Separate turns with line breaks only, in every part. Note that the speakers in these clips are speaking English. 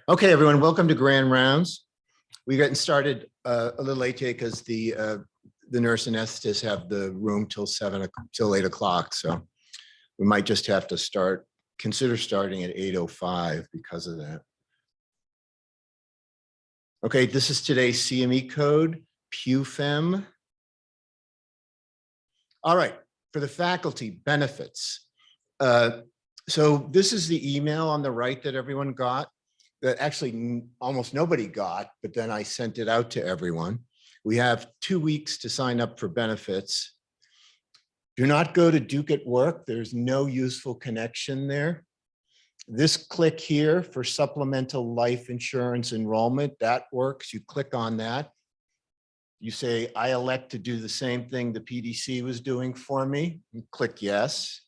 Okay, everyone, welcome to Grand Rounds. We're getting started a little late today because the nurse anesthetists have the room till 8 o'clock. So we might just have to consider starting at 8:05 because of that. Okay, this is today's CME code, PUFEM. All right, for the faculty, benefits. So this is the email on the right that everyone got, that actually almost nobody got, but then I sent it out to everyone. We have 2 weeks to sign up for benefits. Do not go to Duke at Work. There's no useful connection there. This click here for supplemental life insurance enrollment, that works. You click on that. You say, I elect to do the same thing the PDC was doing for me. You click yes.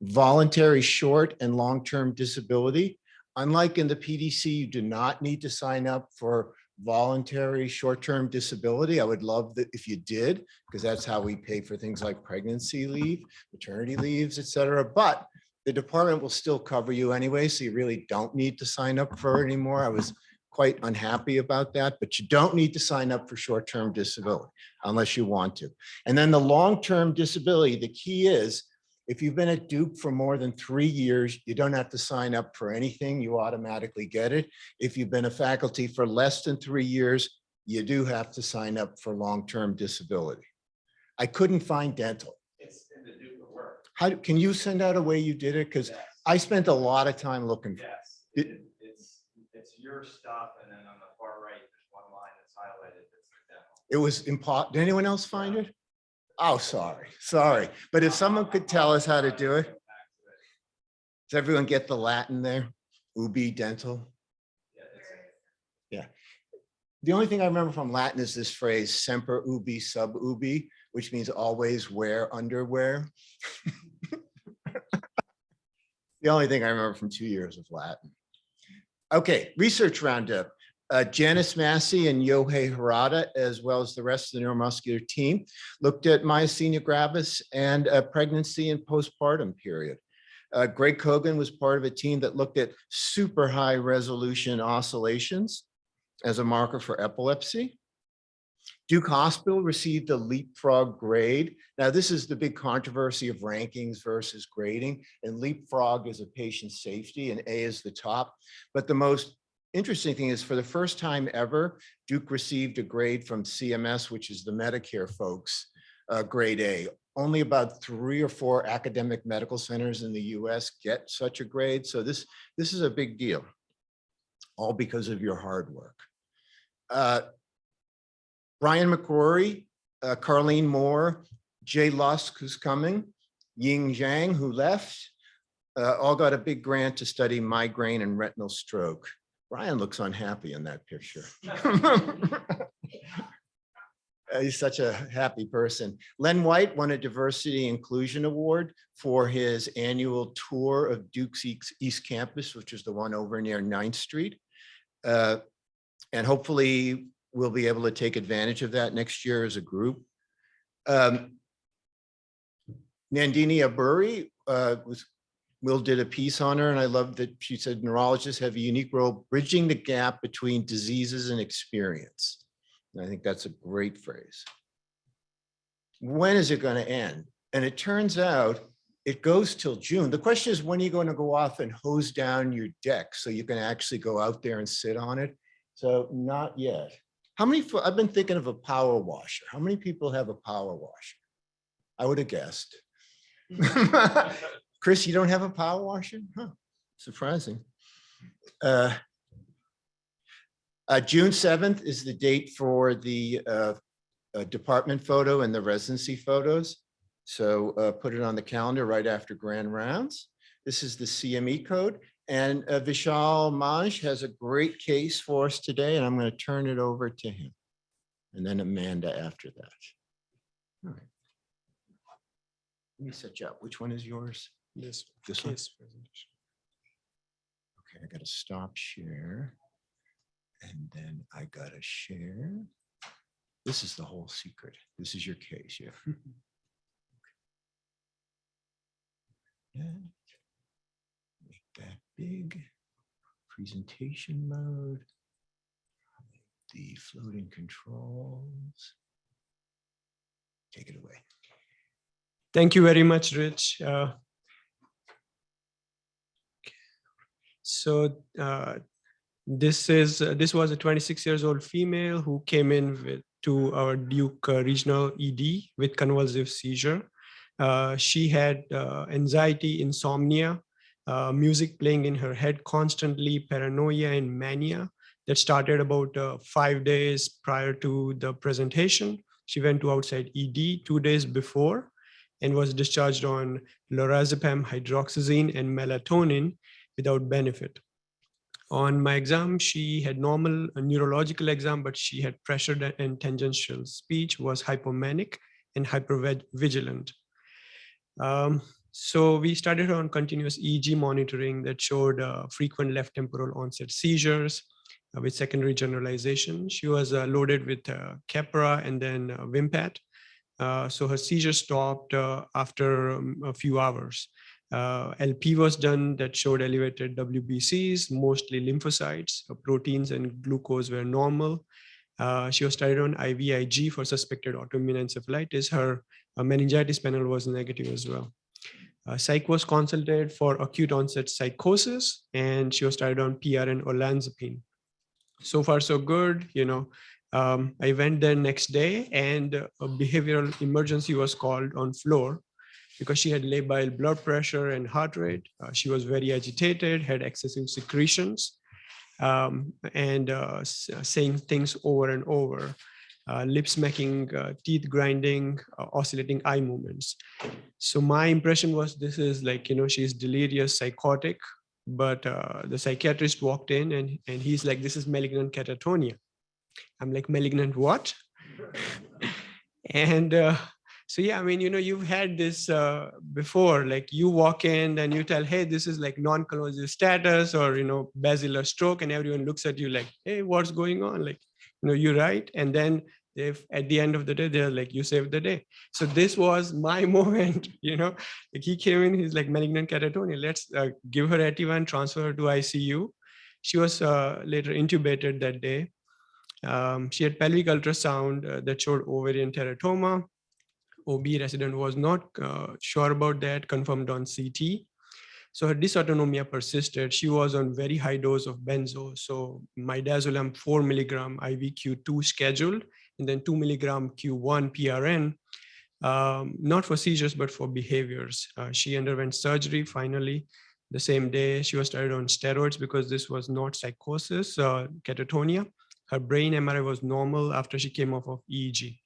Voluntary short and long-term disability. Unlike in the PDC, you do not need to sign up for voluntary short-term disability. I would love that if you did, because that's how we pay for things like pregnancy leave, maternity leaves, et cetera. But the department will still cover you anyway, so you really don't need to sign up for it anymore. I was quite unhappy about that, but you don't need to sign up for short-term disability unless you want to. And then the long-term disability, the key is, if you've been at Duke for more than 3 years, you don't have to sign up for anything. You automatically get it. If you've been a faculty for less than 3 years, you do have to sign up for long-term disability. I couldn't find dental.
It's in the Duke of Work.
How can you send out a way you did it? Because
Yes.
I spent a lot of time looking for it.
Yes, it's your stuff, and then on the far right, there's one line that's highlighted. That's the demo.
It was impossible. Did anyone else find it? Oh, sorry. But if someone could tell us how to do it. Does everyone get the Latin there? Ubi dental. Yeah. The only thing I remember from Latin is this phrase, semper ubi sub ubi, which means always wear underwear. The only thing I remember from 2 years of Latin. Okay, research roundup. Janice Massey and Yohei Harada, as well as the rest of the neuromuscular team, looked at myasthenia gravis and pregnancy and postpartum period. Greg Kogan was part of a team that looked at super high resolution oscillations as a marker for epilepsy. Duke Hospital received a LeapFrog grade. Now, this is the big controversy of rankings versus grading, and LeapFrog is a patient safety and A is the top. But the most interesting thing is, for the first time ever, Duke received a grade from CMS, which is the Medicare folks, grade A. Only about 3 or 4 academic medical centers in the US get such a grade. So this is a big deal, all because of your hard work. Brian McCrory, Carlene Moore, Jay Lusk, who's coming, Ying Zhang, who left, all got a big grant to study migraine and retinal stroke. Brian looks unhappy in that picture. He's such a happy person. Len White won a Diversity Inclusion Award for his annual tour of Duke's East Campus, which is the one over near 9th Street. And hopefully we'll be able to take advantage of that next year as a group. Nandini Aburi Will did a piece on her, and I love that she said neurologists have a unique role bridging the gap between diseases and experience. And I think that's a great phrase. When is it going to end? And it turns out it goes till June. The question is, when are you going to go off and hose down your deck so you can actually go out there and sit on it? So not yet. How many, I've been thinking of a power washer. How many people have a power washer? I would have guessed. Chris, you don't have a power washer? Huh, surprising. June 7th is the date for the department photo and the residency photos. So put it on the calendar right after Grand Rounds. This is the CME code. And Vishal Mandge has a great case for us today, and I'm going to turn it over to him. And then Amanda after that. All right. Let me set you up. Which one is yours? This one. Okay, I got to stop share. And then I got to share. This is the whole secret. This is your case, yeah. Make that big. presentation mode, the floating controls. Take it away.
Thank you very much, Rich. This was a 26-year-old female who came in to our Duke Regional ED with convulsive seizure. She had anxiety, insomnia, music playing in her head constantly, paranoia and mania that started about 5 days prior to the presentation. She went to outside ED 2 days before and was discharged on lorazepam, hydroxyzine, and melatonin without benefit. On my exam, she had normal neurological exam, but she had pressure and tangential speech, was hypomanic and hypervigilant. So we started her on continuous EEG monitoring that showed frequent left temporal onset seizures with secondary generalization. She was loaded with Keppra and then Vimpat. So her seizure stopped after a few hours. LP was done that showed elevated WBCs, mostly lymphocytes, proteins and glucose were normal. She was started on IVIG for suspected autoimmune encephalitis. Her meningitis panel was negative as well. Psych was consulted for acute onset psychosis, and she was started on PRN olanzapine. So far, so good. I went there next day, and a behavioral emergency was called on floor because she had labile blood pressure and heart rate. She was very agitated, had excessive secretions, and saying things over and over, lip smacking, teeth grinding, oscillating eye movements. So my impression was this is like, she's delirious, psychotic, but the psychiatrist walked in and he's like, this is malignant catatonia. I'm like, malignant what? And so, yeah, I mean, you've had this before, like you walk in and you tell, hey, this is like non-convulsive status or, basilar stroke, and everyone looks at you like, hey, what's going on? Like, you're right. And then if at the end of the day, they're like, you saved the day. So this was my moment, like he came in, he's like, malignant catatonia, let's give her Ativan, transfer her to ICU. She was later intubated that day. She had pelvic ultrasound that showed ovarian teratoma. OB resident was not sure about that, confirmed on CT. So her dysautonomia persisted. She was on very high dose of benzo. So midazolam 4 milligram IV Q2 scheduled, and then 2 milligram Q1 PRN, not for seizures, but for behaviors. She underwent surgery finally the same day. She was started on steroids because this was not psychosis, catatonia. Her brain MRI was normal after she came off of EEG.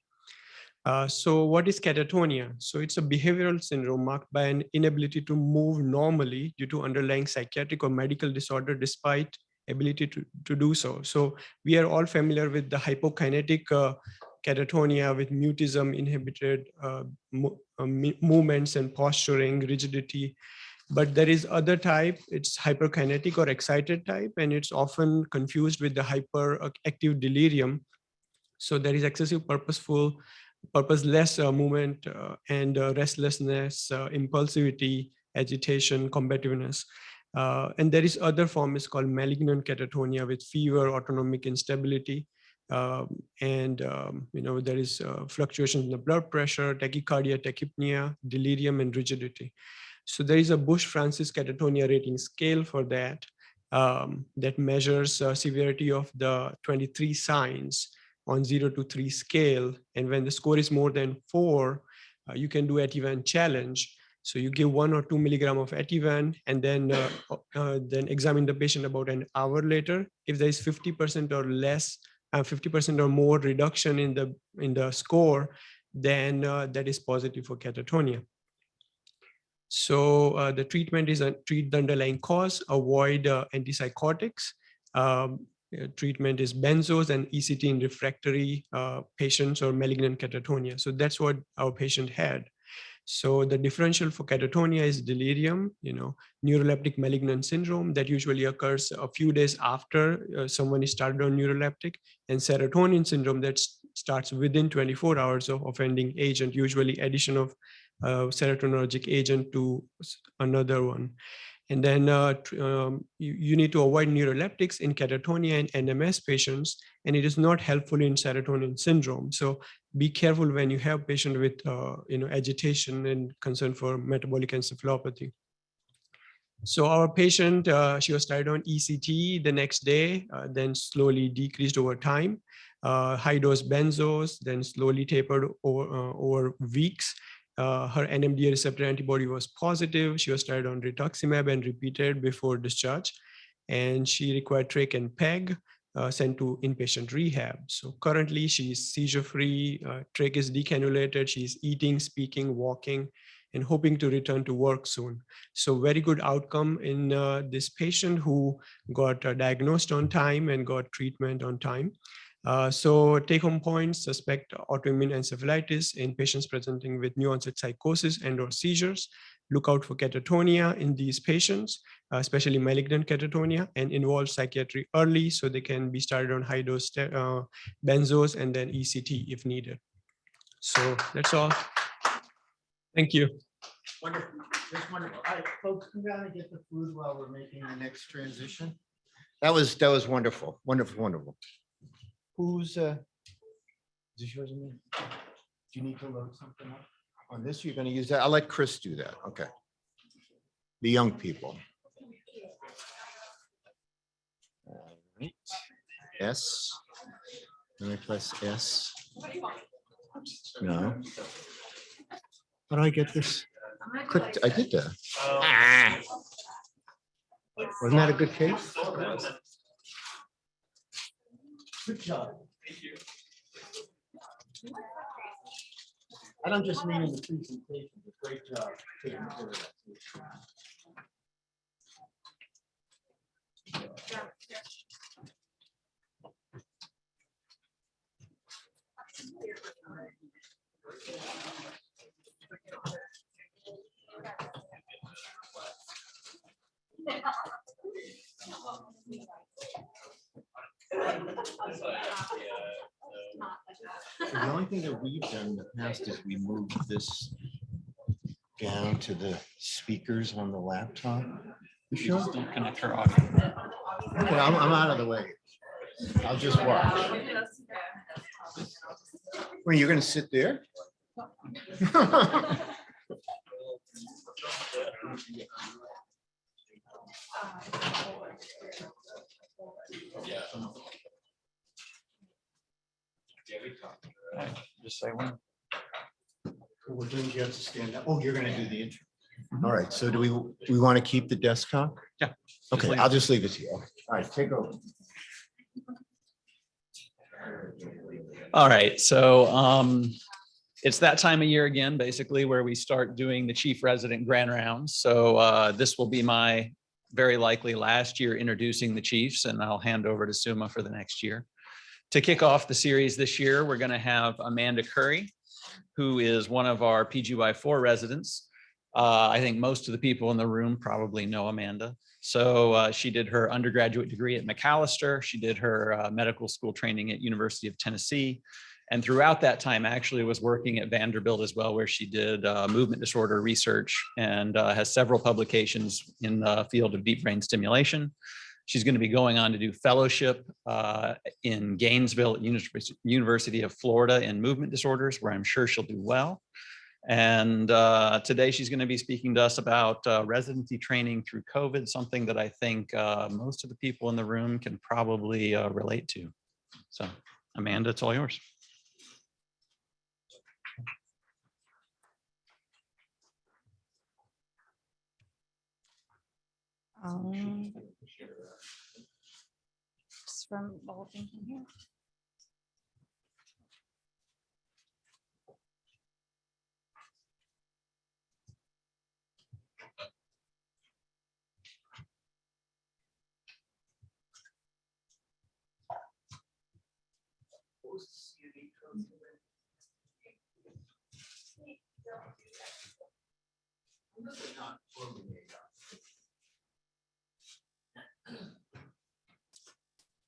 So what is catatonia? So it's a behavioral syndrome marked by an inability to move normally due to underlying psychiatric or medical disorder despite ability to do so. So we are all familiar with the hypokinetic catatonia with mutism, inhibited movements and posturing, rigidity. But there is other type, it's hyperkinetic or excited type, and it's often confused with the hyperactive delirium. So there is excessive purposeless movement and restlessness, impulsivity, agitation, combativeness. And there is other form is called malignant catatonia with fever, autonomic instability. There is fluctuations in the blood pressure, tachycardia, tachypnea, delirium, and rigidity. So there is a Bush-Francis catatonia rating scale for that, that measures severity of the 23 signs on 0 to 3 scale. And when the score is more than 4, you can do Ativan challenge. So you give 1 or 2 milligram of Ativan and then examine the patient about an hour later. If there is 50% or less, 50% or more reduction in the score, then that is positive for catatonia. So the treatment is treat the underlying cause, avoid antipsychotics. Treatment is benzos and ECT in refractory patients or malignant catatonia. So that's what our patient had. So the differential for catatonia is delirium, neuroleptic malignant syndrome that usually occurs a few days after someone is started on neuroleptic, and serotonin syndrome that starts within 24 hours of offending agent, usually addition of serotonergic agent to another one. And then you need to avoid neuroleptics in catatonia and NMS patients, and it is not helpful in serotonin syndrome. So be careful when you have patient with agitation and concern for metabolic encephalopathy. So our patient, she was started on ECT the next day, then slowly decreased over time. High dose benzos, then slowly tapered over weeks. Her NMDA receptor antibody was positive. She was started on rituximab and repeated before discharge. And she required trach and PEG, sent to inpatient rehab. So currently she's seizure-free, trach is decannulated, she's eating, speaking, walking, and hoping to return to work soon. So very good outcome in this patient who got diagnosed on time and got treatment on time. So take-home points: suspect autoimmune encephalitis in patients presenting with new onset psychosis and or seizures. Look out for catatonia in these patients, especially malignant catatonia, and involve psychiatry early so they can be started on high dose benzos and then ECT if needed. So that's all. Thank you.
Wonderful. That's wonderful. All right, folks, come down and get the food while we're making the next transition. That was wonderful. Wonderful, wonderful. Who's is this yours and me? Do you need to load something up on this? You're going to use that? I'll let Chris do that. Okay. The young people. All right. S. Let me press S. No. How do I get this? Clicked. I did that. Ah. Wasn't that a good case? Good job.
Thank you.
I don't just mean in the presentation, but great job taking care of that. The only thing that we've done in the past is we moved this down to the speakers on the laptop. You sure?
Don't connect her audio.
Okay, I'm out of the way. I'll just watch. Wait, you're gonna sit there?
Just say when.
We're doing, you have to stand up. Oh, you're gonna do the intro. All right, so do we want to keep the desktop?
Yeah.
Okay, I'll just leave it to you. All right, take over.
All right, so it's that time of year again, basically, where we start doing the chief resident grand rounds. So this will be my very likely last year introducing the chiefs, and I'll hand over to Suma for the next year. To kick off the series this year, we're going to have Amanda Currie, who is one of our PGY4 residents. I think most of the people in the room probably know Amanda. So she did her undergraduate degree at Macalester. She did her medical school training at University of Tennessee. And throughout that time, actually was working at Vanderbilt as well, where she did movement disorder research and has several publications in the field of deep brain stimulation. She's going to be going on to do fellowship in Gainesville at University of Florida in movement disorders, where I'm sure she'll do well. And today she's going to be speaking to us about residency training through COVID, something that I think most of the people in the room can probably relate to. So, Amanda, it's all yours.
Just from the whole thing here.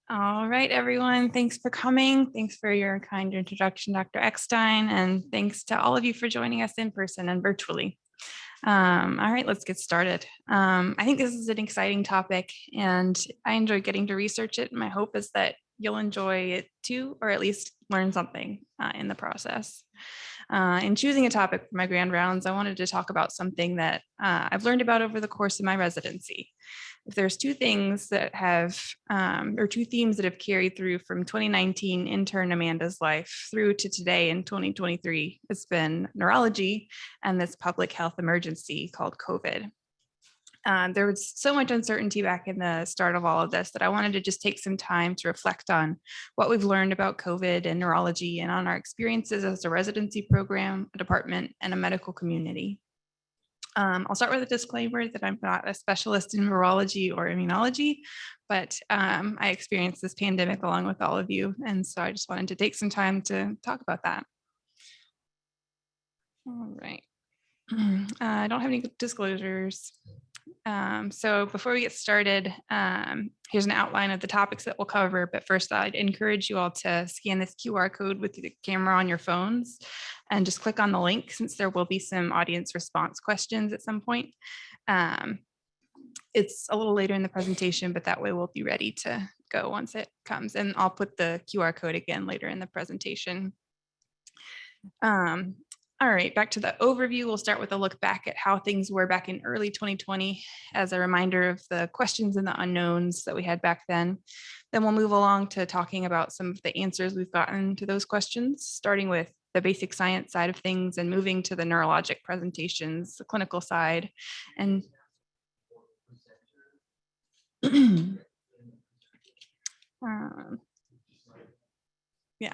All right, everyone. Thanks for coming. Thanks for your kind introduction, Dr. Eckstein, and thanks to all of you for joining us in person and virtually. All right, let's get started. I think this is an exciting topic and I enjoy getting to research it. My hope is that you'll enjoy it too, or at least learn something in the process. In choosing a topic for my grand rounds, I wanted to talk about something that I've learned about over the course of my residency. If there's two things that have, or two themes that have carried through from 2019 intern Amanda's life through to today in 2023, it's been neurology and this public health emergency called COVID. There was so much uncertainty back in the start of all of this that I wanted to just take some time to reflect on what we've learned about COVID and neurology and on our experiences as a residency program, a department, and a medical community. I'll start with a disclaimer that I'm not a specialist in virology or immunology, but I experienced this pandemic along with all of you. And so I just wanted to take some time to talk about that. All right. I don't have any disclosures. So before we get started, here's an outline of the topics that we'll cover. But first, I'd encourage you all to scan this QR code with the camera on your phones and just click on the link, since there will be some audience response questions at some point. It's a little later in the presentation, but that way we'll be ready to go once it comes. And I'll put the QR code again later in the presentation. All right, back to the overview. We'll start with a look back at how things were back in early 2020 as a reminder of the questions and the unknowns that we had back then. Then we'll move along to talking about some of the answers we've gotten to those questions, starting with the basic science side of things and moving to the neurologic presentations, the clinical side. And yeah,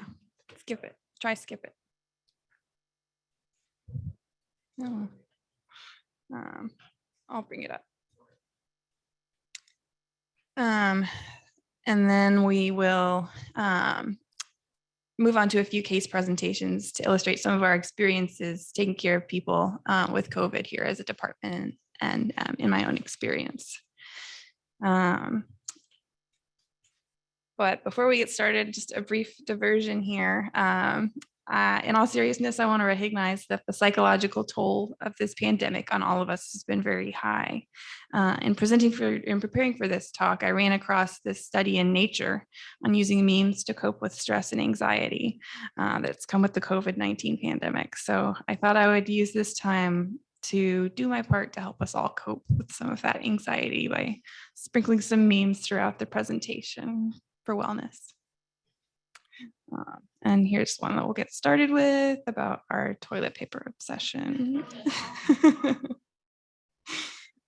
skip it. Try skip it. No. I'll bring it up. And then we will move on to a few case presentations to illustrate some of our experiences taking care of people with COVID here as a department and in my own experience. But before we get started, just a brief diversion here. In all seriousness, I want to recognize that the psychological toll of this pandemic on all of us has been very high. In preparing for this talk, I ran across this study in Nature on using memes to cope with stress and anxiety that's come with the COVID-19 pandemic. So I thought I would use this time to do my part to help us all cope with some of that anxiety by sprinkling some memes throughout the presentation for wellness. And here's one that we'll get started with about our toilet paper obsession. All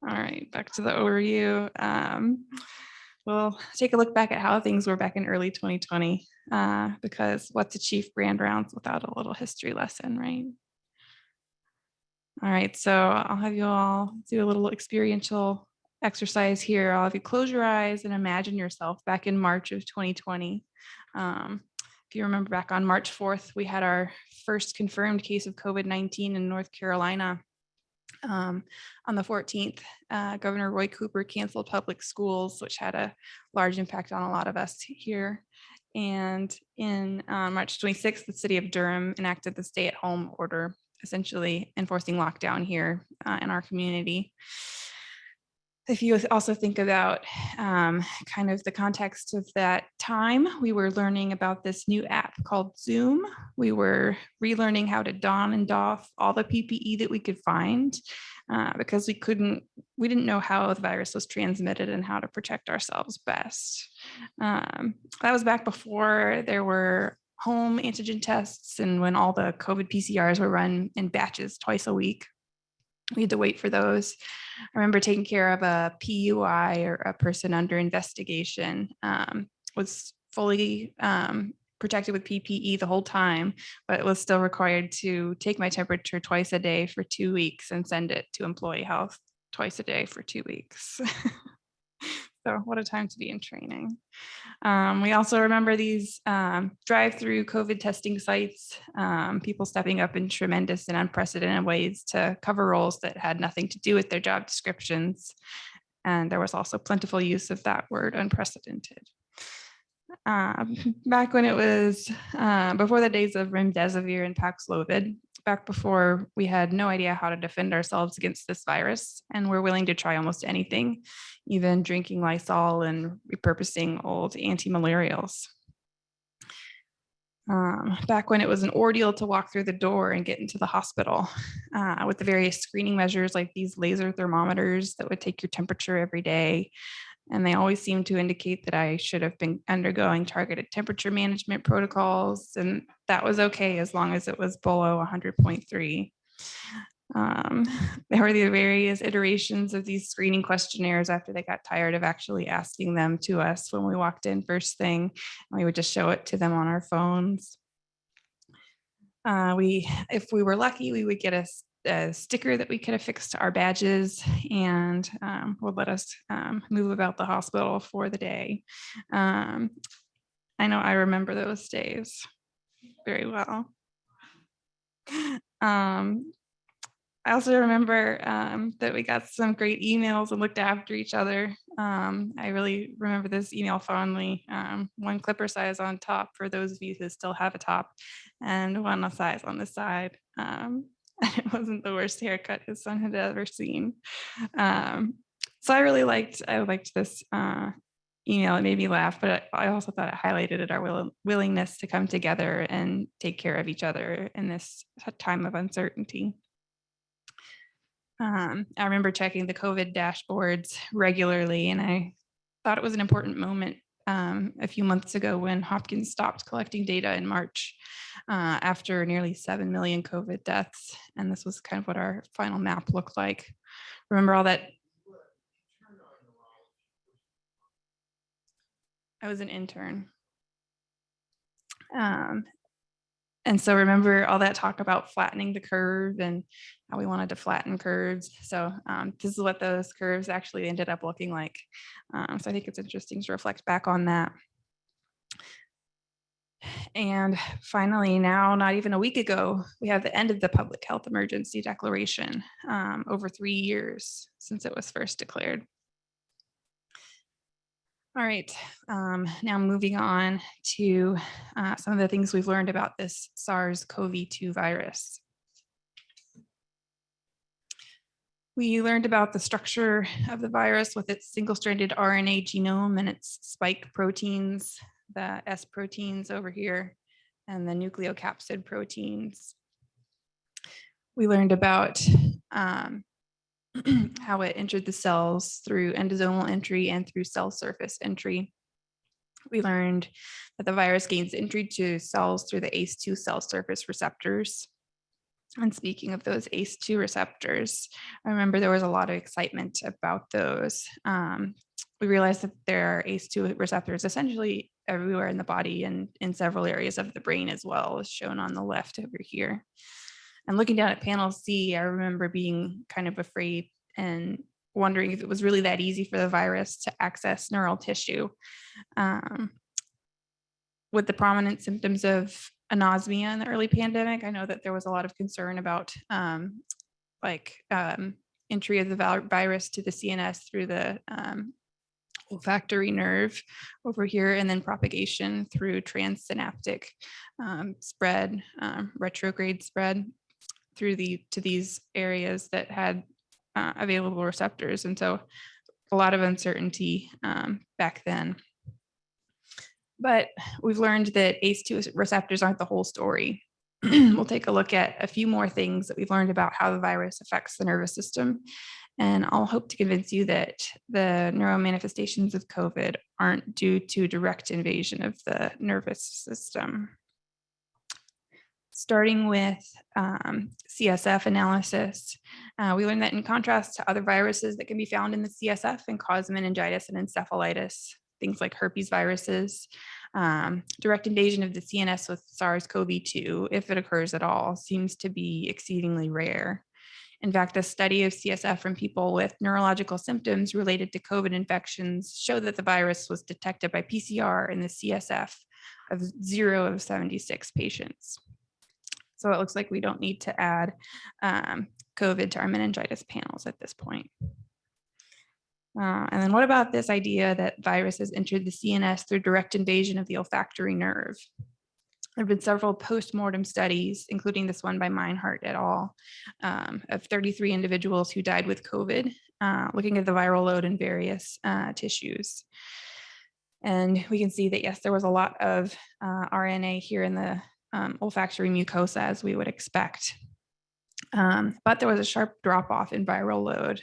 right, back to the overview. We'll take a look back at how things were back in early 2020, because what's a chief grand rounds without a little history lesson, right? All right, so I'll have you all do a little experiential exercise here. I'll have you close your eyes and imagine yourself back in March of 2020. If you remember, back on March 4th, we had our first confirmed case of COVID-19 in North Carolina. On the 14th, Governor Roy Cooper canceled public schools, which had a large impact on a lot of us here. And in March 26th, the city of Durham enacted the stay-at-home order, essentially enforcing lockdown here in our community. If you also think about kind of the context of that time, we were learning about this new app called Zoom. We were relearning how to don and doff all the PPE that we could find because we didn't know how the virus was transmitted and how to protect ourselves best. That was back before there were home antigen tests and when all the COVID PCRs were run in batches twice a week. We had to wait for those. I remember taking care of a PUI or a person under investigation, was fully protected with PPE the whole time, but it was still required to take my temperature twice a day for 2 weeks and send it to employee health twice a day for 2 weeks. So what a time to be in training. We also remember these drive-through COVID testing sites, people stepping up in tremendous and unprecedented ways to cover roles that had nothing to do with their job descriptions. And there was also plentiful use of that word, unprecedented. Back when it was before the days of remdesivir and Paxlovid, back before we had no idea how to defend ourselves against this virus, and we're willing to try almost anything, even drinking Lysol and repurposing old anti-malarials. Back when it was an ordeal to walk through the door and get into the hospital with the various screening measures like these laser thermometers that would take your temperature every day. And they always seemed to indicate that I should have been undergoing targeted temperature management protocols. And that was okay as long as it was below 100.3. There were the various iterations of these screening questionnaires after they got tired of actually asking them to us when we walked in first thing. We would just show it to them on our phones. If we were lucky, we would get a sticker that we could affix to our badges and would let us move about the hospital for the day. I know I remember those days very well. I also remember that we got some great emails and looked after each other. I really remember this email fondly. One clipper size on top for those of you who still have a top, and one size on the side. It wasn't the worst haircut his son had ever seen. So I liked this email. It made me laugh, but I also thought it highlighted our willingness to come together and take care of each other in this time of uncertainty. I remember checking the COVID dashboards regularly, and I thought it was an important moment a few months ago when Hopkins stopped collecting data in March after nearly 7 million COVID deaths. And this was kind of what our final map looked like. Remember all that? I was an intern. And so remember all that talk about flattening the curve and how we wanted to flatten curves. So this is what those curves actually ended up looking like. So I think it's interesting to reflect back on that. And finally, now, not even a week ago, we have the end of the public health emergency declaration, over 3 years since it was first declared. All right, now moving on to some of the things we've learned about this SARS-CoV-2 virus. We learned about the structure of the virus with its single-stranded RNA genome and its spike proteins, the S proteins over here, and the nucleocapsid proteins. We learned about how it entered the cells through endosomal entry and through cell surface entry. We learned that the virus gains entry to cells through the ACE2 cell surface receptors. And speaking of those ACE2 receptors, I remember there was a lot of excitement about those. We realized that there are ACE2 receptors essentially everywhere in the body and in several areas of the brain as well, as shown on the left over here. And looking down at panel C, I remember being kind of afraid and wondering if it was really that easy for the virus to access neural tissue. With the prominent symptoms of anosmia in the early pandemic, I know that there was a lot of concern about entry of the virus to the CNS through the olfactory nerve over here, and then propagation through transsynaptic spread, retrograde spread through to these areas that had available receptors. And so a lot of uncertainty back then. But we've learned that ACE2 receptors aren't the whole story. We'll take a look at a few more things that we've learned about how the virus affects the nervous system. And I'll hope to convince you that the neuromanifestations of COVID aren't due to direct invasion of the nervous system. Starting with CSF analysis, we learned that in contrast to other viruses that can be found in the CSF and cause meningitis and encephalitis, things like herpes viruses, direct invasion of the CNS with SARS-CoV-2, if it occurs at all, seems to be exceedingly rare. In fact, a study of CSF from people with neurological symptoms related to COVID infections showed that the virus was detected by PCR in the CSF of 0 of 76 patients. So it looks like we don't need to add COVID to our meningitis panels at this point. And then what about this idea that viruses entered the CNS through direct invasion of the olfactory nerve? There have been several postmortem studies, including this one by Meinhardt et al., of 33 individuals who died with COVID, looking at the viral load in various tissues. And we can see that, yes, there was a lot of RNA here in the olfactory mucosa, as we would expect. But there was a sharp drop off in viral load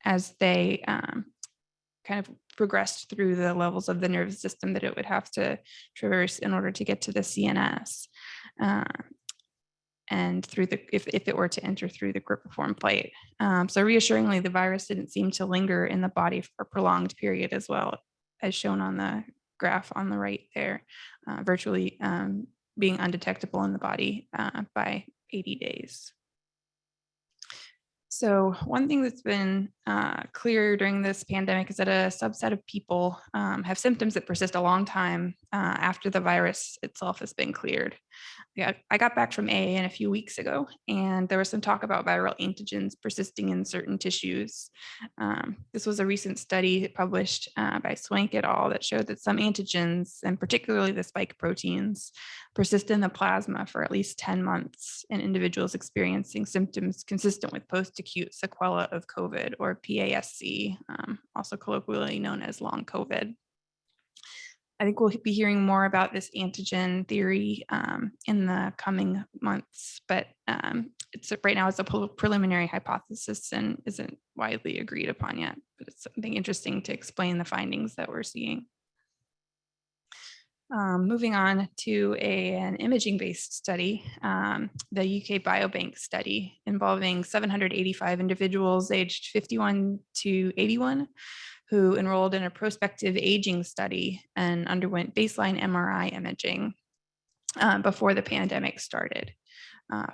as they kind of progressed through the levels of the nervous system that it would have to traverse in order to get to the CNS. And through the, if it were to enter through the grippiform plate. So reassuringly, the virus didn't seem to linger in the body for a prolonged period, as well as shown on the graph on the right there, virtually being undetectable in the body by 80 days. So one thing that's been clear during this pandemic is that a subset of people have symptoms that persist a long time after the virus itself has been cleared. Yeah, I got back from AA a few weeks ago, and there was some talk about viral antigens persisting in certain tissues. This was a recent study published by Swank et al. That showed that some antigens, and particularly the spike proteins, persist in the plasma for at least 10 months in individuals experiencing symptoms consistent with post-acute sequela of COVID, or PASC, also colloquially known as long COVID. I think we'll be hearing more about this antigen theory in the coming months, but it's right now it's a preliminary hypothesis and isn't widely agreed upon yet, but it's something interesting to explain the findings that we're seeing. Moving on to an imaging-based study, the UK Biobank study involving 785 individuals aged 51 to 81 who enrolled in a prospective aging study and underwent baseline MRI imaging before the pandemic started.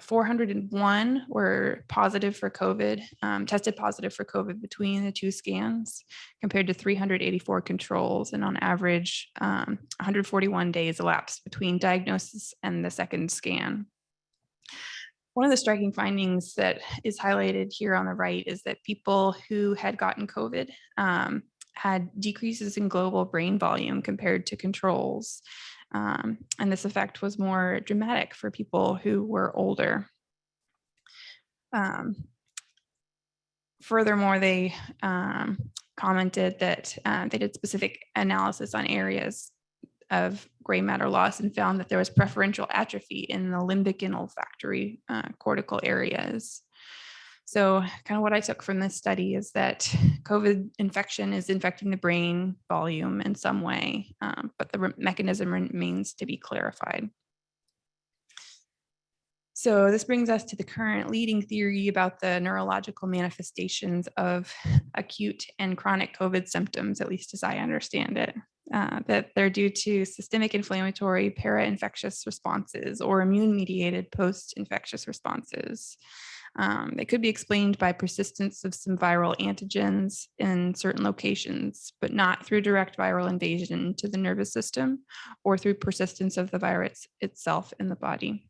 401 were positive for COVID, tested positive for COVID between the two scans, compared to 384 controls, and on average, 141 days elapsed between diagnosis and the second scan. One of the striking findings that is highlighted here on the right is that people who had gotten COVID had decreases in global brain volume compared to controls. And this effect was more dramatic for people who were older. Furthermore, they commented that they did specific analysis on areas of gray matter loss and found that there was preferential atrophy in the limbic and olfactory cortical areas. So kind of what I took from this study is that COVID infection is infecting the brain volume in some way, but the mechanism remains to be clarified. So this brings us to the current leading theory about the neurological manifestations of acute and chronic COVID symptoms, at least as I understand it. That they're due to systemic inflammatory para-infectious responses or immune-mediated post-infectious responses. They could be explained by persistence of some viral antigens in certain locations, but not through direct viral invasion into the nervous system or through persistence of the virus itself in the body.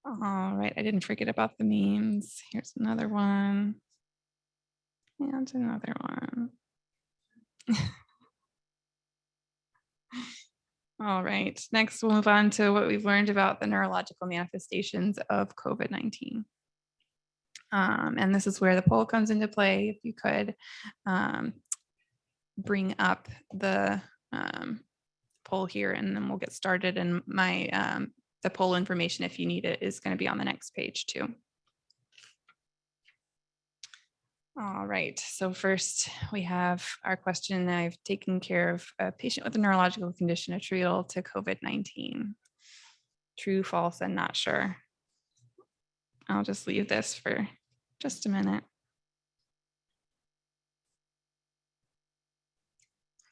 All right, I didn't forget about the memes. Here's another one. And another one. All right, next we'll move on to what we've learned about the neurological manifestations of COVID-19. And this is where the poll comes into play. If you could bring up the poll here, and then we'll get started. And my the poll information, if you need it, is going to be on the next page too. All right, so first we have our question. I've taken care of a patient with a neurological condition attributable to COVID-19. True, false, and not sure. I'll just leave this for just a minute.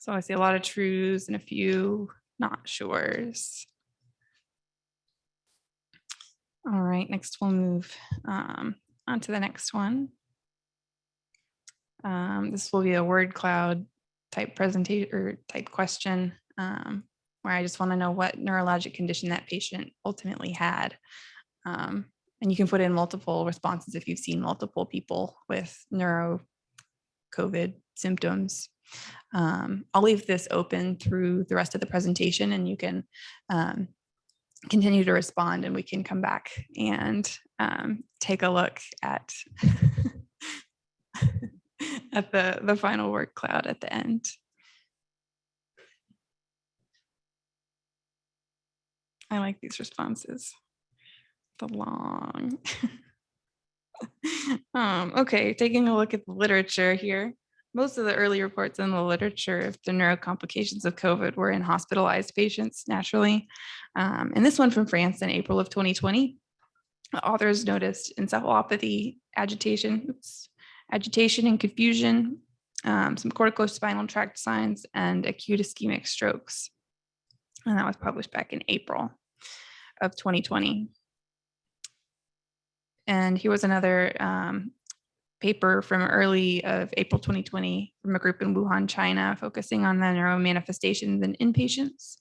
So I see a lot of trues and a few not sures. All right, next we'll move on to the next one. This will be a word cloud type presentation or type question where I just want to know what neurologic condition that patient ultimately had. And you can put in multiple responses if you've seen multiple people with neuro COVID symptoms. I'll leave this open through the rest of the presentation, and you can continue to respond, and we can come back and take a look at at the final word cloud at the end. I like these responses. The long. Okay, taking a look at the literature here. Most of the early reports in the literature of the neurocomplications of COVID were in hospitalized patients, naturally. And this one from France in April of 2020, the authors noticed encephalopathy, agitation and confusion, some corticospinal tract signs, and acute ischemic strokes. And that was published back in April of 2020. And here was another paper from early of April 2020 from a group in Wuhan, China, focusing on the neuromanifestations in inpatients,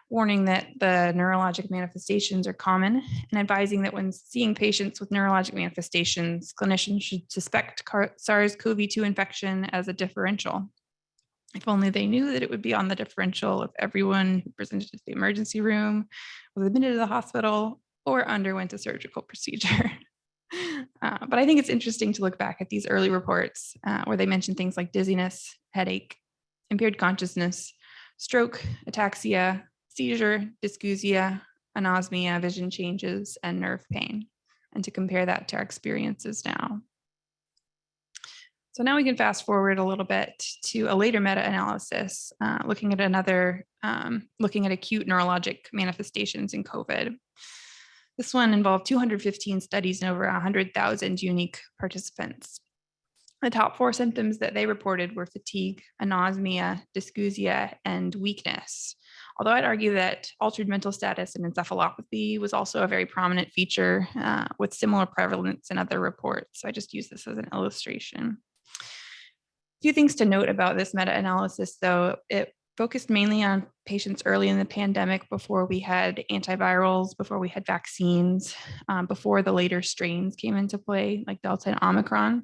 warning that the neurologic manifestations are common and advising that when seeing patients with neurologic manifestations, clinicians should suspect SARS-CoV-2 infection as a differential. If only they knew that it would be on the differential of everyone who presented to the emergency room, was admitted to the hospital, or underwent a surgical procedure. But I think it's interesting to look back at these early reports where they mention things like dizziness, headache, impaired consciousness, stroke, ataxia, seizure, dysgeusia, anosmia, vision changes, and nerve pain, and to compare that to our experiences now. So now we can fast forward a little bit to a later meta-analysis, looking at acute neurologic manifestations in COVID. This one involved 215 studies and over 100,000 unique participants. The top 4 symptoms that they reported were fatigue, anosmia, dysgeusia, and weakness. Although I'd argue that altered mental status and encephalopathy was also a very prominent feature with similar prevalence in other reports. So I just use this as an illustration. A few things to note about this meta-analysis, though. It focused mainly on patients early in the pandemic, before we had antivirals, before we had vaccines, before the later strains came into play, like Delta and Omicron.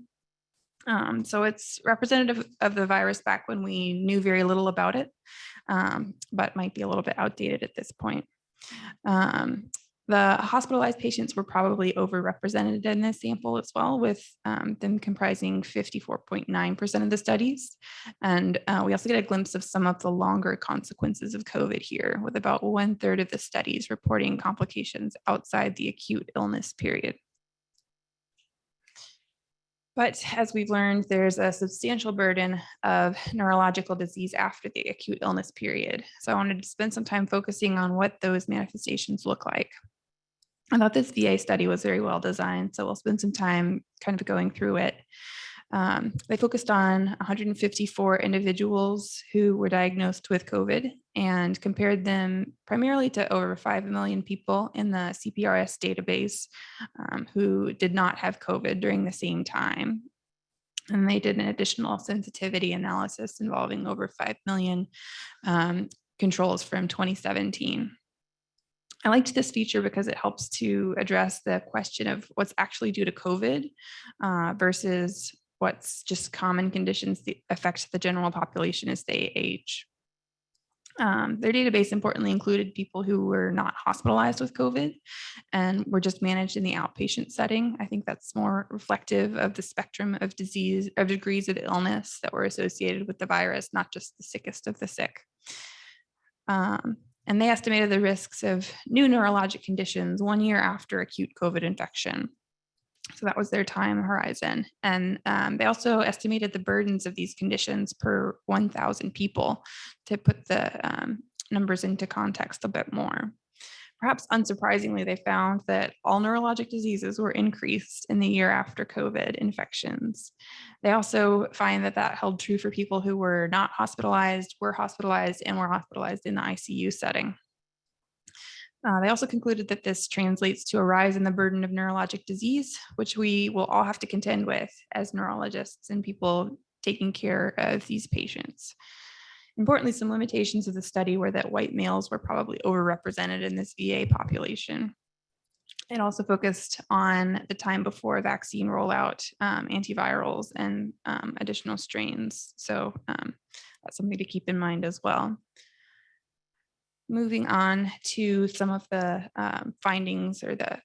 So it's representative of the virus back when we knew very little about it, but might be a little bit outdated at this point. The hospitalized patients were probably overrepresented in this sample as well, with them comprising 54.9% of the studies. And we also get a glimpse of some of the longer consequences of COVID here, with about 1/3 of the studies reporting complications outside the acute illness period. But as we've learned, there's a substantial burden of neurological disease after the acute illness period. So I wanted to spend some time focusing on what those manifestations look like. I thought this VA study was very well designed, so we'll spend some time kind of going through it. They focused on 154 individuals who were diagnosed with COVID and compared them primarily to over 5 million people in the CPRS database who did not have COVID during the same time. And they did an additional sensitivity analysis involving over 5 million controls from 2017. I liked this feature because it helps to address the question of what's actually due to COVID versus what's just common conditions that affect the general population as they age. Their database importantly included people who were not hospitalized with COVID and were just managed in the outpatient setting. I think that's more reflective of the spectrum of disease, of degrees of illness that were associated with the virus, not just the sickest of the sick. And they estimated the risks of new neurologic conditions 1 year after acute COVID infection. So that was their time horizon. And they also estimated the burdens of these conditions per 1,000 people to put the numbers into context a bit more. Perhaps unsurprisingly, they found that all neurologic diseases were increased in the year after COVID infections. They also find that that held true for people who were not hospitalized, were hospitalized, and were hospitalized in the ICU setting. They also concluded that this translates to a rise in the burden of neurologic disease, which we will all have to contend with as neurologists and people taking care of these patients. Importantly, some limitations of the study were that white males were probably overrepresented in this VA population. It also focused on the time before vaccine rollout, antivirals, and additional strains. So that's something to keep in mind as well. Moving on to some of the findings, or the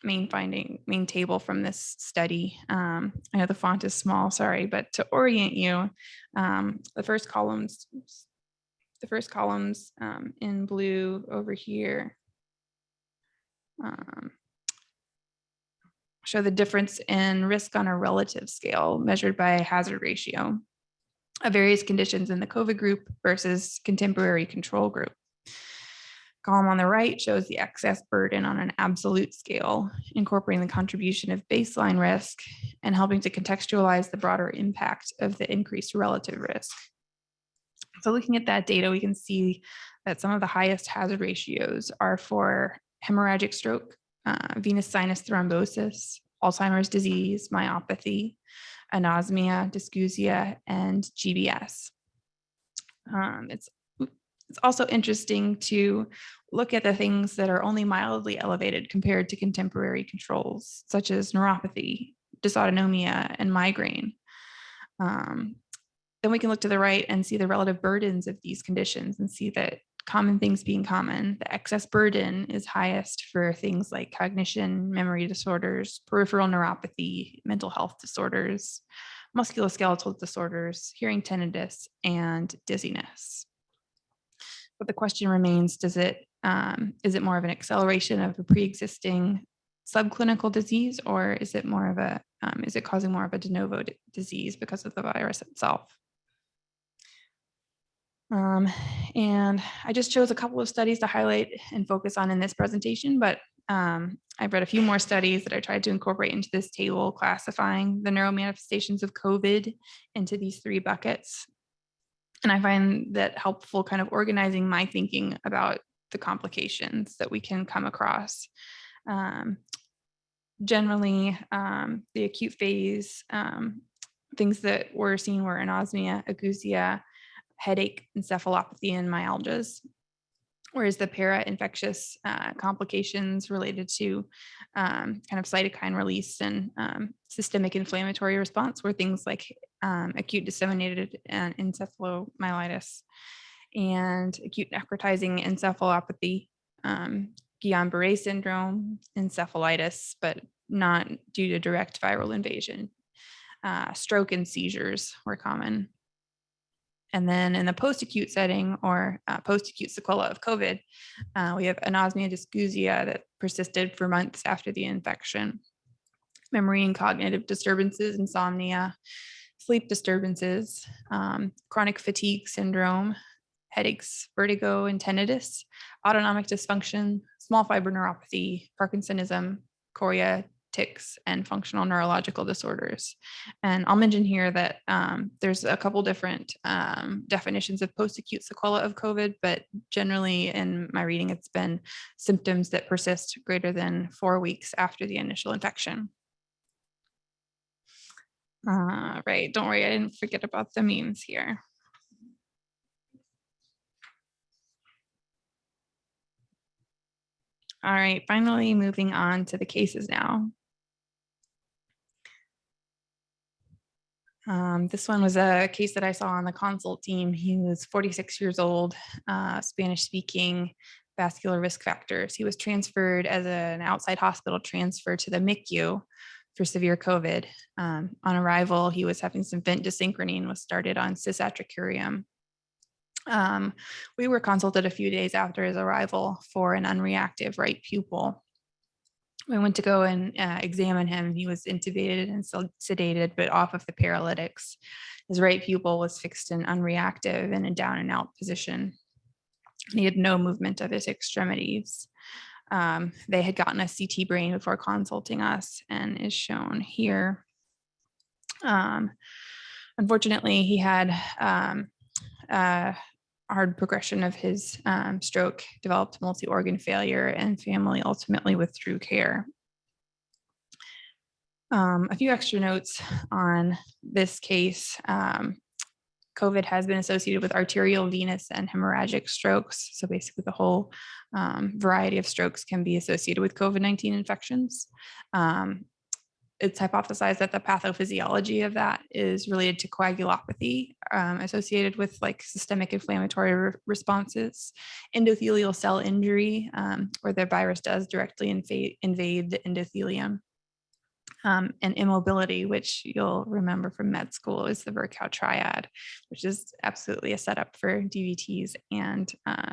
main table from this study. I know the font is small, sorry, but to orient you, the first columns in blue over here show the difference in risk on a relative scale measured by hazard ratio of various conditions in the COVID group versus contemporary control group. Column on the right shows the excess burden on an absolute scale, incorporating the contribution of baseline risk and helping to contextualize the broader impact of the increased relative risk. So looking at that data, we can see that some of the highest hazard ratios are for hemorrhagic stroke, venous sinus thrombosis, Alzheimer's disease, myopathy, anosmia, dysgeusia, and GBS. It's also interesting to look at the things that are only mildly elevated compared to contemporary controls, such as neuropathy, dysautonomia, and migraine. Then we can look to the right and see the relative burdens of these conditions and see that common things being common, the excess burden is highest for things like cognition, memory disorders, peripheral neuropathy, mental health disorders, musculoskeletal disorders, hearing tinnitus, and dizziness. But the question remains, is it more of an acceleration of a pre-existing subclinical disease, or is it more of a, is it causing more of a de novo disease because of the virus itself? And I just chose a couple of studies to highlight and focus on in this presentation, but I've read a few more studies that I tried to incorporate into this table, classifying the neuromanifestations of COVID into these three buckets. And I find that helpful kind of organizing my thinking about the complications that we can come across. Generally, the acute phase, things that were seen were anosmia, ageusia, headache, encephalopathy, and myalgias. Whereas the para-infectious complications related to kind of cytokine release and systemic inflammatory response were things like acute disseminated encephalomyelitis and acute necrotizing encephalopathy, Guillain-Barré syndrome, encephalitis, but not due to direct viral invasion. Stroke and seizures were common. And then in the post-acute setting, or post-acute sequela of COVID, we have anosmia, dysgeusia that persisted for months after the infection, memory and cognitive disturbances, insomnia, sleep disturbances, chronic fatigue syndrome, headaches, vertigo, and tinnitus, autonomic dysfunction, small fiber neuropathy, Parkinsonism, chorea, tics, and functional neurological disorders. And I'll mention here that there's a couple different definitions of post-acute sequela of COVID, but generally in my reading, it's been symptoms that persist greater than 4 weeks after the initial infection. Right, don't worry, I didn't forget about the memes here. All right, finally moving on to the cases now. This one was a case that I saw on the consult team. He was 46 years old, Spanish speaking, vascular risk factors. He was transferred as an outside hospital transfer to the MICU for severe COVID. On arrival, he was having some vent desynchrony and was started on cisatracurium. We were consulted a few days after his arrival for an unreactive right pupil. We went to go and examine him. He was intubated and sedated, but off of the paralytics. His right pupil was fixed and unreactive in a down and out position. He had no movement of his extremities. They had gotten a CT brain before consulting us and is shown here. Unfortunately, he had hard progression of his stroke, developed multi-organ failure, and family ultimately withdrew care. A few extra notes on this case. COVID has been associated with arterial, venous, and hemorrhagic strokes. So basically the whole variety of strokes can be associated with COVID-19 infections. It's hypothesized that the pathophysiology of that is related to coagulopathy associated with like systemic inflammatory responses, endothelial cell injury, where the virus does directly invade the endothelium, and immobility, which you'll remember from med school is the Virchow triad, which is absolutely a setup for DVTs and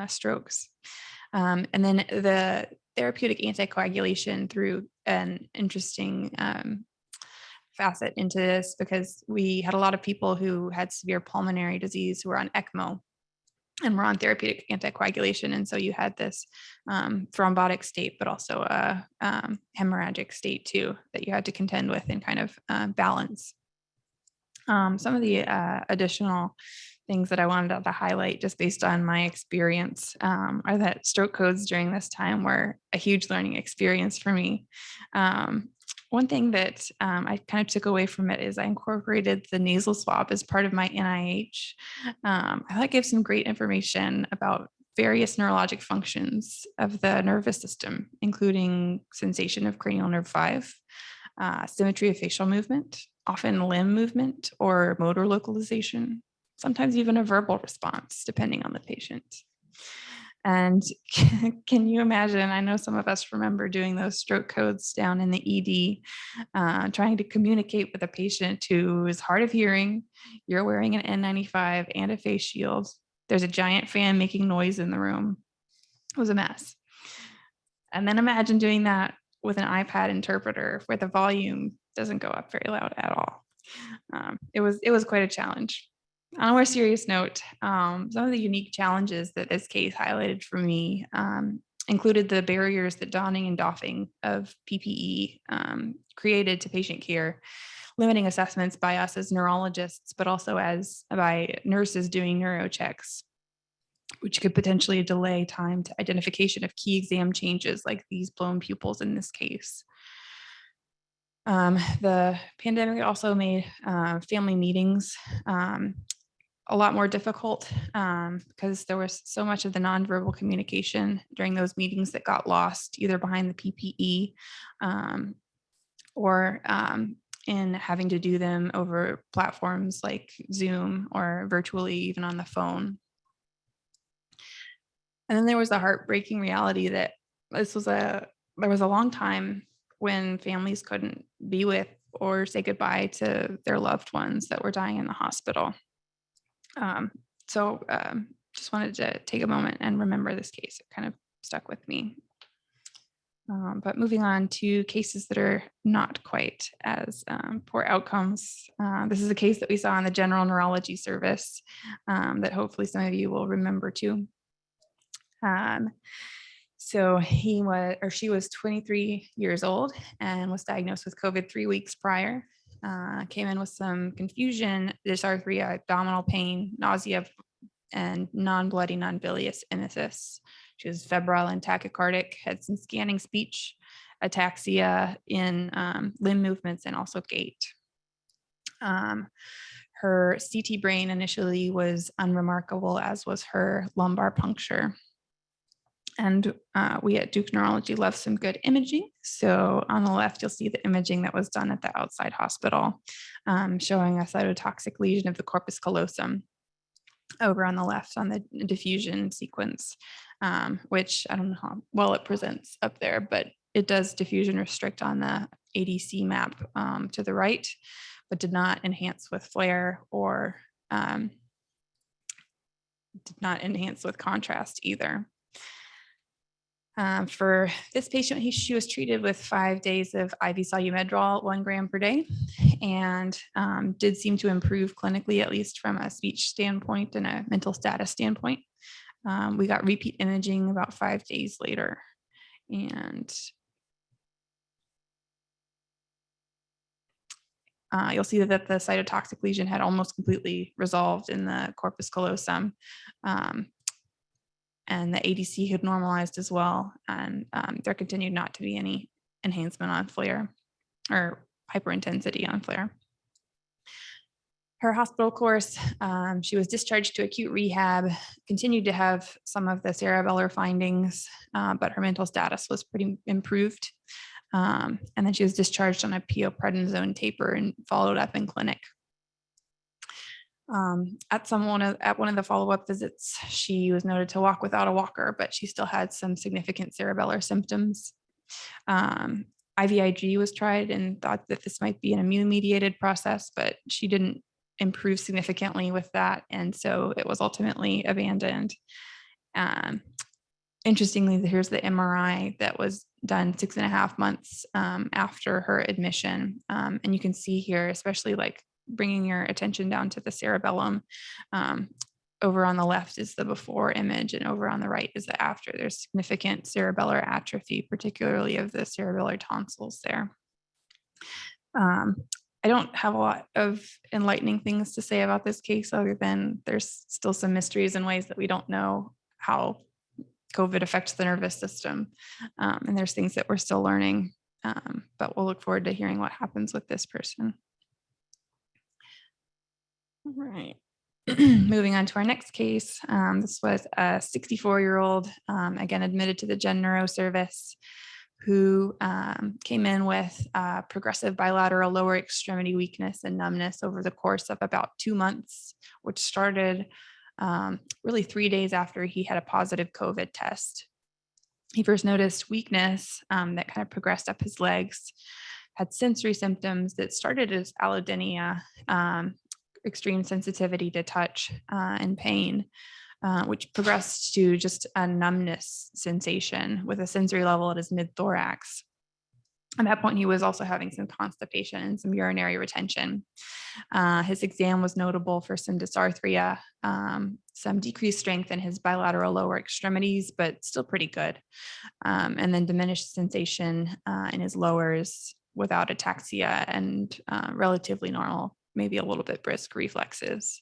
strokes. And then the therapeutic anticoagulation through an interesting facet into this, because we had a lot of people who had severe pulmonary disease who were on ECMO and were on therapeutic anticoagulation. And so you had this thrombotic state, but also a hemorrhagic state too, that you had to contend with and kind of balance. Some of the additional things that I wanted to highlight just based on my experience are that stroke codes during this time were a huge learning experience for me. One thing that I kind of took away from it is I incorporated the nasal swab as part of my NIH. I thought it gave some great information about various neurologic functions of the nervous system, including sensation of cranial nerve 5, symmetry of facial movement, often limb movement or motor localization, sometimes even a verbal response, depending on the patient. And can you imagine, I know some of us remember doing those stroke codes down in the ED, trying to communicate with a patient who is hard of hearing, you're wearing an N95 and a face shield, there's a giant fan making noise in the room. It was a mess. And then imagine doing that with an iPad interpreter where the volume doesn't go up very loud at all. It was quite a challenge. On a more serious note, some of the unique challenges that this case highlighted for me included the barriers that donning and doffing of PPE created to patient care, limiting assessments by us as neurologists, but also as by nurses doing neuro checks, which could potentially delay time to identification of key exam changes like these blown pupils in this case. The pandemic also made family meetings a lot more difficult because there was so much of the nonverbal communication during those meetings that got lost either behind the PPE or in having to do them over platforms like Zoom or virtually even on the phone. And then there was the heartbreaking reality that there was a long time when families couldn't be with or say goodbye to their loved ones that were dying in the hospital. Just wanted to take a moment and remember this case. It kind of stuck with me. But moving on to cases that are not quite as poor outcomes. This is a case that we saw in the general neurology service that hopefully some of you will remember too. So she was 23 years old and was diagnosed with COVID 3 weeks prior. Came in with some confusion, dysarthria, abdominal pain, nausea, and non-bloody, non-bilious emesis. She was febrile and tachycardic, had some scanning speech, ataxia in limb movements, and also gait. Her CT brain initially was unremarkable, as was her lumbar puncture. And we at Duke Neurology love some good imaging. So on the left, you'll see the imaging that was done at the outside hospital, showing a cytotoxic lesion of the corpus callosum. Over on the left on the diffusion sequence, which I don't know how well it presents up there, but it does diffusion restrict on the ADC map to the right, but did not enhance with flare or did not enhance with contrast either. For this patient, she was treated with 5 days of IV Solumedrol, 1 gram per day, and did seem to improve clinically, at least from a speech standpoint and a mental status standpoint. We got repeat imaging about 5 days later. And you'll see that the cytotoxic lesion had almost completely resolved in the corpus callosum. And the ADC had normalized as well. And there continued not to be any enhancement on flare or hyperintensity on flare. her hospital course, she was discharged to acute rehab, continued to have some of the cerebellar findings, but her mental status was pretty improved. And then she was discharged on a pio-prednisone taper and followed up in clinic. At one of the follow-up visits, she was noted to walk without a walker, but she still had some significant cerebellar symptoms. IVIG was tried and thought that this might be an immune-mediated process, but she didn't improve significantly with that, and so it was ultimately abandoned. Interestingly, here's the MRI that was done 6.5 months after her admission, and you can see here, especially like bringing your attention down to the cerebellum. Over on the left is the before image, and over on the right is the after. There's significant cerebellar atrophy, particularly of the cerebellar tonsils there. I don't have a lot of enlightening things to say about this case, other than there's still some mysteries and ways that we don't know how COVID affects the nervous system. And there's things that we're still learning, but we'll look forward to hearing what happens with this person. All right. Moving on to our next case. This was a 64-year-old, again, admitted to the Gen Neuro service, who came in with progressive bilateral lower extremity weakness and numbness over the course of about 2 months, which started really 3 days after he had a positive COVID test. He first noticed weakness that kind of progressed up his legs, had sensory symptoms that started as allodynia, extreme sensitivity to touch and pain, which progressed to just a numbness sensation with a sensory level at his mid-thorax. At that point, he was also having some constipation and some urinary retention. His exam was notable for some dysarthria, some decreased strength in his bilateral lower extremities, but still pretty good. And then diminished sensation in his lowers without ataxia and relatively normal, maybe a little bit brisk reflexes.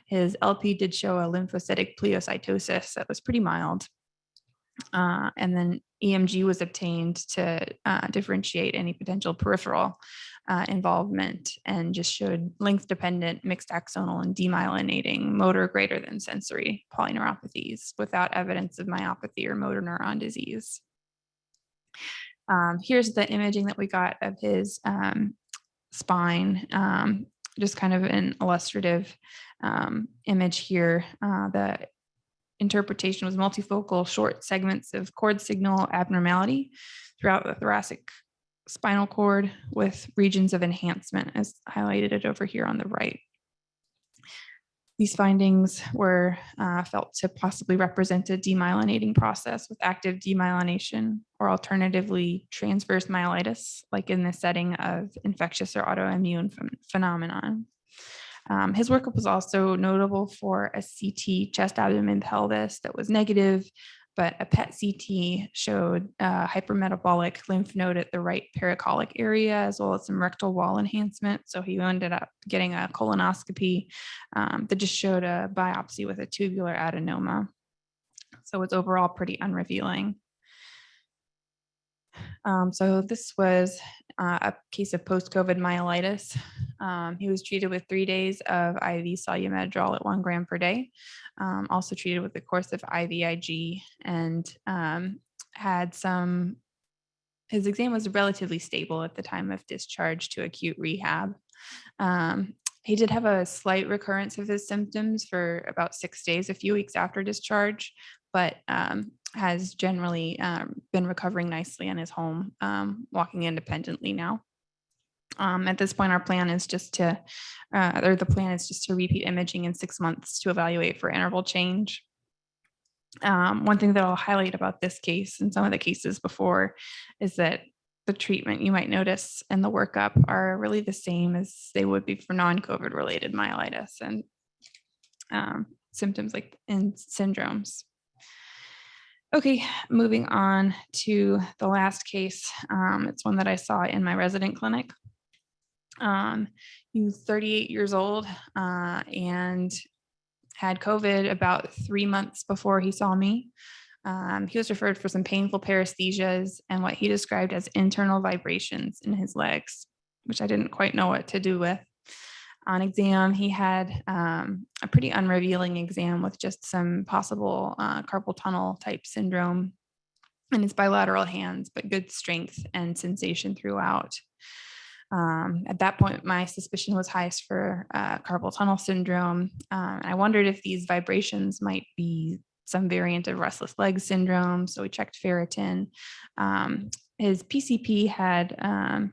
His LP did show a lymphocytic pleocytosis that was pretty mild. And then EMG was obtained to differentiate any potential peripheral involvement, and just showed length-dependent mixed axonal and demyelinating motor greater than sensory polyneuropathies without evidence of myopathy or motor neuron disease. Here's the imaging that we got of his spine, just kind of an illustrative image here. The interpretation was multifocal short segments of cord signal abnormality throughout the thoracic spinal cord, with regions of enhancement as highlighted over here on the right. These findings were felt to possibly represent a demyelinating process with active demyelination, or alternatively transverse myelitis, like in the setting of infectious or autoimmune phenomenon. His workup was also notable for a CT chest, abdomen, pelvis that was negative, but a PET CT showed hypermetabolic lymph node at the right pericolic area, as well as some rectal wall enhancement. So he ended up getting a colonoscopy that just showed a biopsy with a tubular adenoma. So it's overall pretty unrevealing. So this was a case of post-COVID myelitis. He was treated with 3 days of IV Solu-Medrol at 1 gram per day, also treated with the course of IVIG, and his exam was relatively stable at the time of discharge to acute rehab. He did have a slight recurrence of his symptoms for about 6 days, a few weeks after discharge, but has generally been recovering nicely in his home, walking independently now. At this point, the plan is just to repeat imaging in 6 months to evaluate for interval change. One thing that I'll highlight about this case and some of the cases before is that the treatment you might notice in the workup are really the same as they would be for non-COVID related myelitis and symptoms like in syndromes. Okay, moving on to the last case. It's one that I saw in my resident clinic. He was 38 years old and had COVID about 3 months before he saw me. He was referred for some painful paresthesias and what he described as internal vibrations in his legs, which I didn't quite know what to do with. On exam, he had a pretty unrevealing exam with just some possible carpal tunnel type syndrome in his bilateral hands, but good strength and sensation throughout. At that point, my suspicion was highest for carpal tunnel syndrome. I wondered if these vibrations might be some variant of restless leg syndrome. So we checked ferritin. His PCP had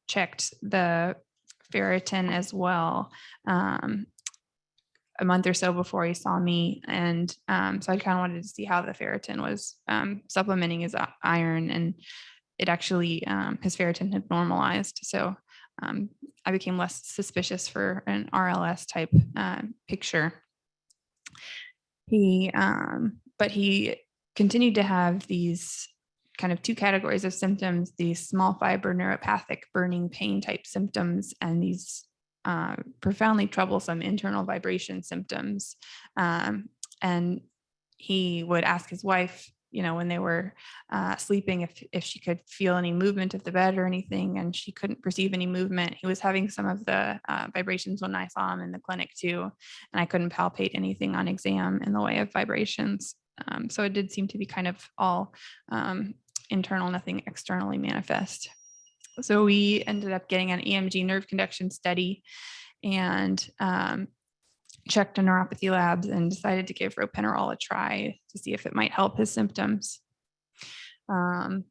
checked the ferritin as well a month or so before he saw me. And so I kind of wanted to see how the ferritin was supplementing his iron, and it actually, his ferritin had normalized. So I became less suspicious for an RLS type picture. But he continued to have these kind of two categories of symptoms, these small fiber neuropathic burning pain type symptoms, and these profoundly troublesome internal vibration symptoms. And he would ask his wife, when they were sleeping, if she could feel any movement of the bed or anything, and she couldn't perceive any movement. He was having some of the vibrations when I saw him in the clinic too, and I couldn't palpate anything on exam in the way of vibrations. So it did seem to be kind of all internal, nothing externally manifest. So we ended up getting an EMG nerve conduction study and checked the neuropathy labs and decided to give ropinirole a try to see if it might help his symptoms. The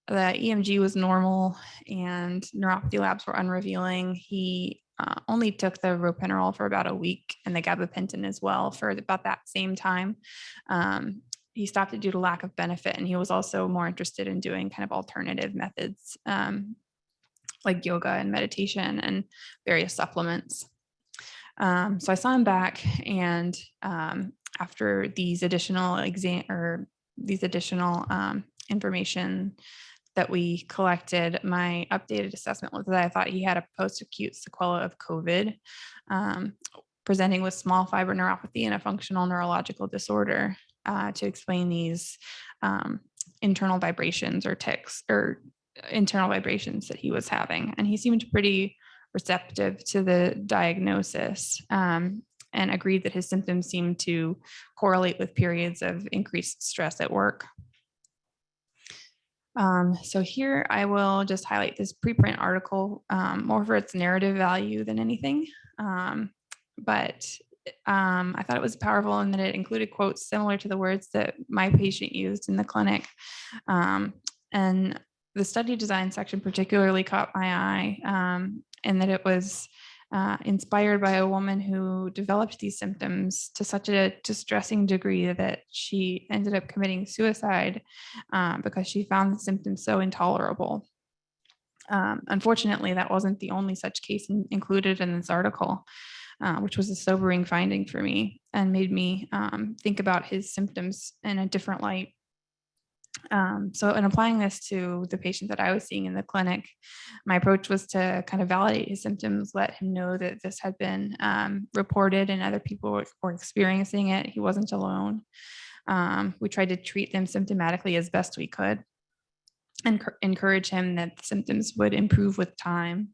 EMG was normal and neuropathy labs were unrevealing. He only took the ropinirole for about a week and the gabapentin as well for about that same time. He stopped it due to lack of benefit, and he was also more interested in doing kind of alternative methods like yoga and meditation and various supplements. So I saw him back, and after these additional information that we collected, my updated assessment was that I thought he had a post-acute sequela of COVID, presenting with small fiber neuropathy and a functional neurological disorder to explain these internal vibrations or tics or internal vibrations that he was having. And he seemed pretty receptive to the diagnosis and agreed that his symptoms seemed to correlate with periods of increased stress at work. So here I will just highlight this preprint article more for its narrative value than anything. But I thought it was powerful in that it included quotes similar to the words that my patient used in the clinic. And the study design section particularly caught my eye in that it was inspired by a woman who developed these symptoms to such a distressing degree that she ended up committing suicide because she found the symptoms so intolerable. Unfortunately, that wasn't the only such case included in this article, which was a sobering finding for me and made me think about his symptoms in a different light. So in applying this to the patient that I was seeing in the clinic, my approach was to kind of validate his symptoms, let him know that this had been reported and other people were experiencing it. He wasn't alone. We tried to treat them symptomatically as best we could and encourage him that the symptoms would improve with time.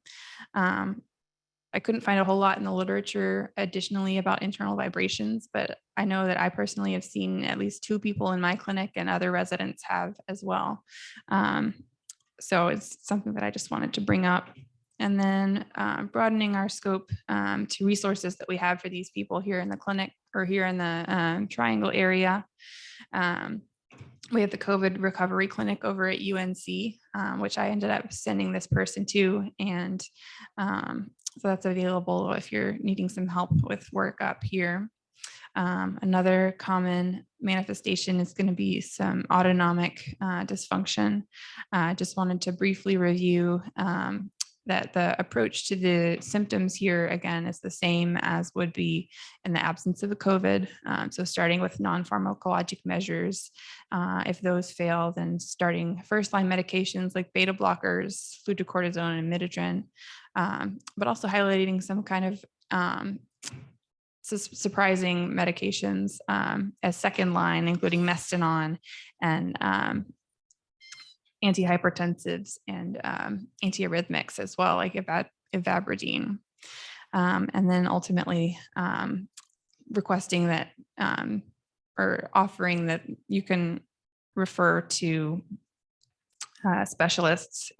I couldn't find a whole lot in the literature additionally about internal vibrations, but I know that I personally have seen at least 2 people in my clinic and other residents have as well. So it's something that I just wanted to bring up. And then broadening our scope to resources that we have for these people here in the clinic or here in the Triangle area. We have the COVID recovery clinic over at UNC, which I ended up sending this person to. And so that's available if you're needing some help with work up here. Another common manifestation is going to be some autonomic dysfunction. I just wanted to briefly review that the approach to the symptoms here, again, is the same as would be in the absence of a COVID. So starting with non-pharmacologic measures. If those fail, then starting first-line medications like beta blockers, fludrocortisone, and midodrine, but also highlighting some kind of surprising medications as second line, including mestinon and antihypertensives and antiarrhythmics as well, like ivabradine. and then ultimately requesting that or offering that you can refer to specialists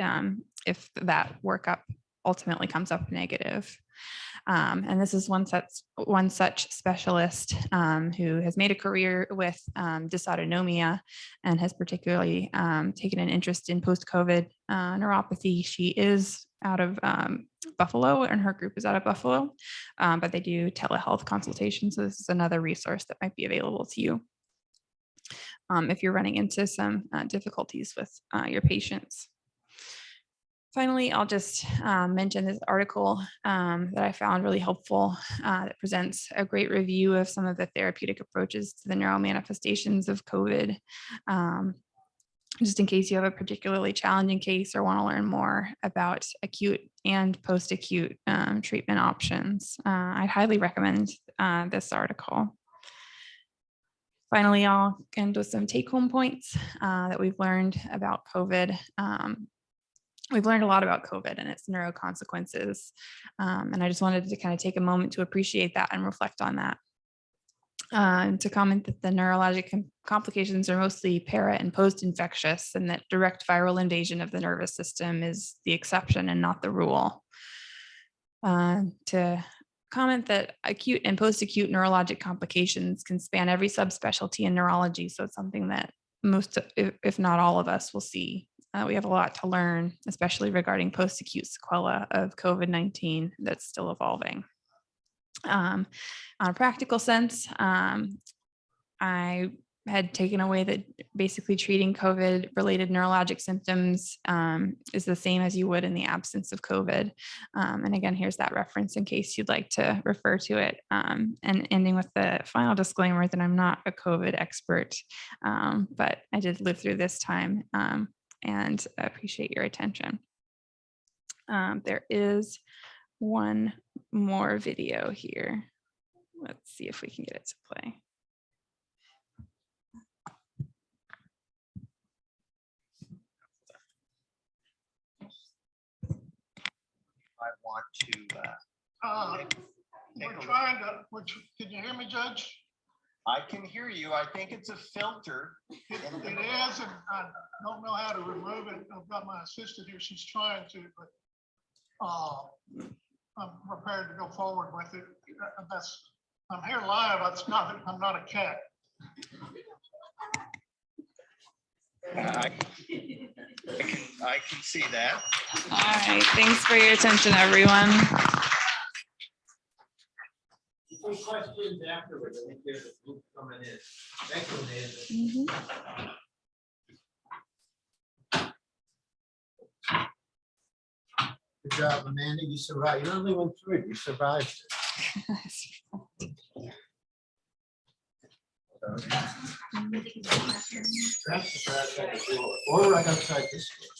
if that workup ultimately comes up negative. And this is one such specialist who has made a career with dysautonomia and has particularly taken an interest in post-COVID neuropathy. She is out of Buffalo, and her group is out of Buffalo, but they do telehealth consultation. So this is another resource that might be available to you if you're running into some difficulties with your patients. Finally, I'll just mention this article that I found really helpful that presents a great review of some of the therapeutic approaches to the neuromanifestations of COVID. Just in case you have a particularly challenging case or want to learn more about acute and post-acute treatment options, I'd highly recommend this article. Finally, I'll end with some take-home points that we've learned about COVID. We've learned a lot about COVID and its neuro consequences. And I just wanted to kind of take a moment to appreciate that and reflect on that. And to comment that the neurologic complications are mostly para and post-infectious, and that direct viral invasion of the nervous system is the exception and not the rule. To comment that acute and post-acute neurologic complications can span every subspecialty in neurology. So it's something that most, if not all of us, will see. We have a lot to learn, especially regarding post-acute sequela of COVID-19 that's still evolving. On a practical sense, I had taken away that basically treating COVID-related neurologic symptoms is the same as you would in the absence of COVID. And again, here's that reference in case you'd like to refer to it. And ending with the final disclaimer that I'm not a COVID expert, but I did live through this time. And I appreciate your attention. There is one more video here. Let's see if we can get it to play.
I want to.
We're trying to, can you hear me, Judge?
I can hear you. I think it's a filter.
It is, and I don't know how to remove it. I've got my assistant here. She's trying to, but I'm prepared to go forward with it. I'm here live. I'm not a cat.
I can see that.
All right, thanks for your attention, everyone.
Some questions afterwards. I think there's a group coming in. Thank you, Amanda.
Good job, Amanda. You survived. You only went through it. You survived it. That's outside the door, or right outside this door.